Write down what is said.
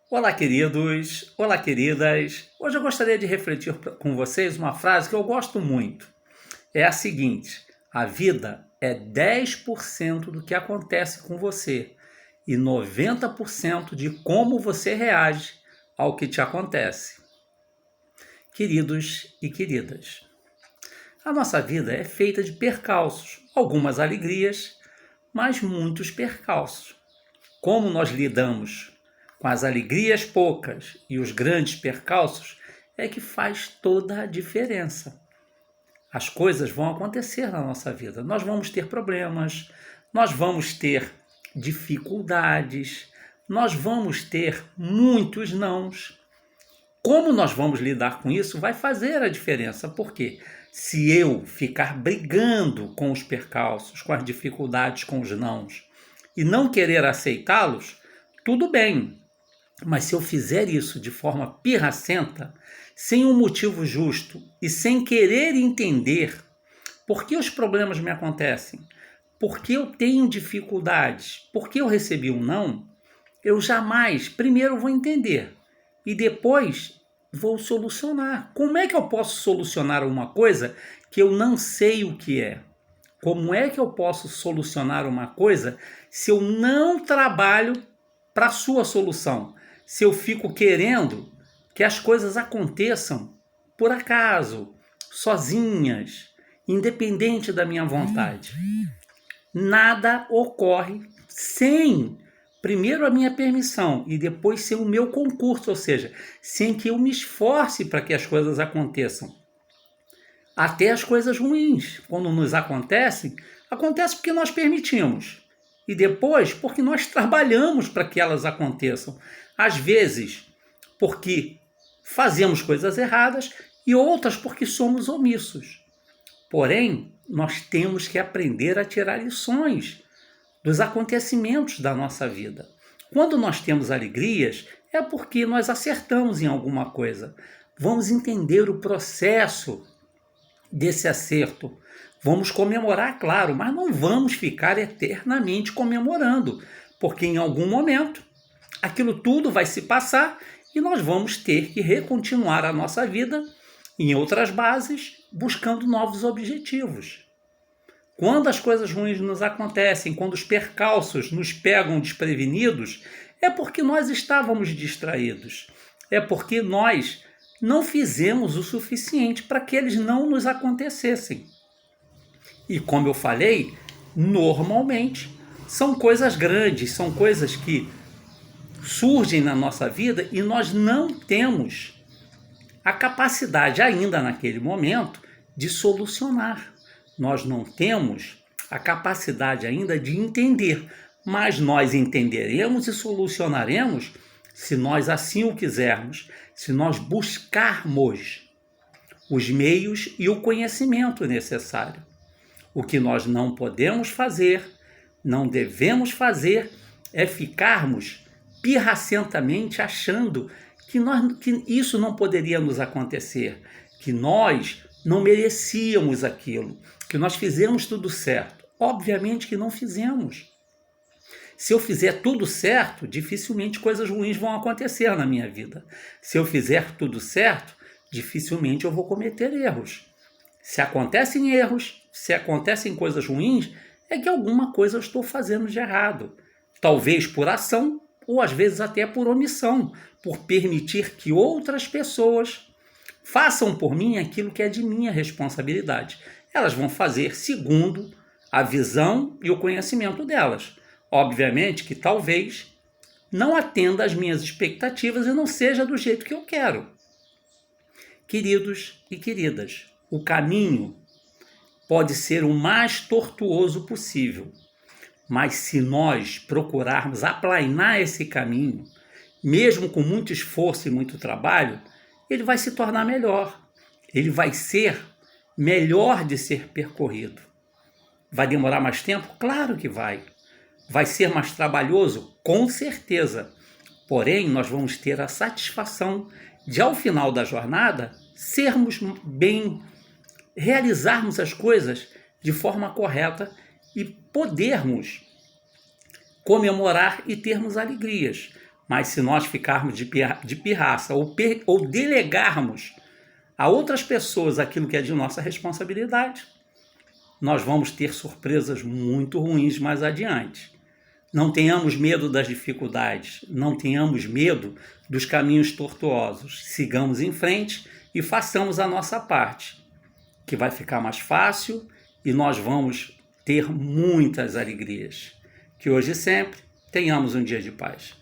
Olá, queridos! Olá, queridas! Hoje eu gostaria de refletir com vocês uma frase que eu gosto muito. É a seguinte: a vida é 10% do que acontece com você e 90% de como você reage ao que te acontece. Queridos e queridas, a nossa vida é feita de percalços, algumas alegrias, mas muitos percalços. Como nós lidamos com as alegrias poucas e os grandes percalços é que faz toda a diferença. As coisas vão acontecer na nossa vida. Nós vamos ter problemas, nós vamos ter dificuldades, nós vamos ter muitos nãos. Como nós vamos lidar com isso vai fazer a diferença, porque se eu ficar brigando com os percalços, com as dificuldades, com os nãos, e não querer aceitá-los, tudo bem. Mas se eu fizer isso de forma pirracenta, sem um motivo justo e sem querer entender por que os problemas me acontecem, por que eu tenho dificuldades, por que eu recebi um não, eu jamais, primeiro vou entender e depois vou solucionar. Como é que eu posso solucionar uma coisa que eu não sei o que é? Como é que eu posso solucionar uma coisa se eu não trabalho para a sua solução? Se eu fico querendo que as coisas aconteçam por acaso, sozinhas, independente da minha vontade. Nada ocorre sem primeiro a minha permissão e depois sem o meu concurso, ou seja, sem que eu me esforce para que as coisas aconteçam. Até as coisas ruins, quando nos acontecem, acontece porque nós permitimos. E depois porque nós trabalhamos para que elas aconteçam. Às vezes porque fazemos coisas erradas e outras porque somos omissos. Porém, nós temos que aprender a tirar lições dos acontecimentos da nossa vida. Quando nós temos alegrias, é porque nós acertamos em alguma coisa. Vamos entender o processo desse acerto. Vamos comemorar, claro, mas não vamos ficar eternamente comemorando, porque em algum momento aquilo tudo vai se passar e nós vamos ter que recontinuar a nossa vida em outras bases, buscando novos objetivos. Quando as coisas ruins nos acontecem, quando os percalços nos pegam desprevenidos, é porque nós estávamos distraídos. É porque nós não fizemos o suficiente para que eles não nos acontecessem. E como eu falei, normalmente são coisas grandes, são coisas que surgem na nossa vida e nós não temos a capacidade ainda naquele momento de solucionar. Nós não temos a capacidade ainda de entender, mas nós entenderemos e solucionaremos se nós assim o quisermos, se nós buscarmos os meios e o conhecimento necessário. O que nós não podemos fazer, não devemos fazer, é ficarmos pirracentamente achando que isso não poderia nos acontecer, que nós não merecíamos aquilo, que nós fizemos tudo certo. Obviamente que não fizemos. Se eu fizer tudo certo, dificilmente coisas ruins vão acontecer na minha vida. Se eu fizer tudo certo, dificilmente eu vou cometer erros. Se acontecem erros, se acontecem coisas ruins, é que alguma coisa eu estou fazendo de errado. Talvez por ação ou às vezes até por omissão, por permitir que outras pessoas façam por mim aquilo que é de minha responsabilidade. Elas vão fazer segundo a visão e o conhecimento delas. Obviamente que talvez não atenda às minhas expectativas e não seja do jeito que eu quero. Queridos e queridas, o caminho pode ser o mais tortuoso possível, mas se nós procurarmos aplainar esse caminho, mesmo com muito esforço e muito trabalho, ele vai se tornar melhor. Ele vai ser melhor de ser percorrido. Vai demorar mais tempo? Claro que vai. Vai ser mais trabalhoso? Com certeza. Porém, nós vamos ter a satisfação de, ao final da jornada, sermos bem, realizarmos as coisas de forma correta e podermos comemorar e termos alegrias. Mas se nós ficarmos de pirraça ou delegarmos a outras pessoas aquilo que é de nossa responsabilidade, nós vamos ter surpresas muito ruins mais adiante. Não tenhamos medo das dificuldades, não tenhamos medo dos caminhos tortuosos. Sigamos em frente e façamos a nossa parte, que vai ficar mais fácil e nós vamos ter muitas alegrias. Que hoje e sempre tenhamos um dia de paz.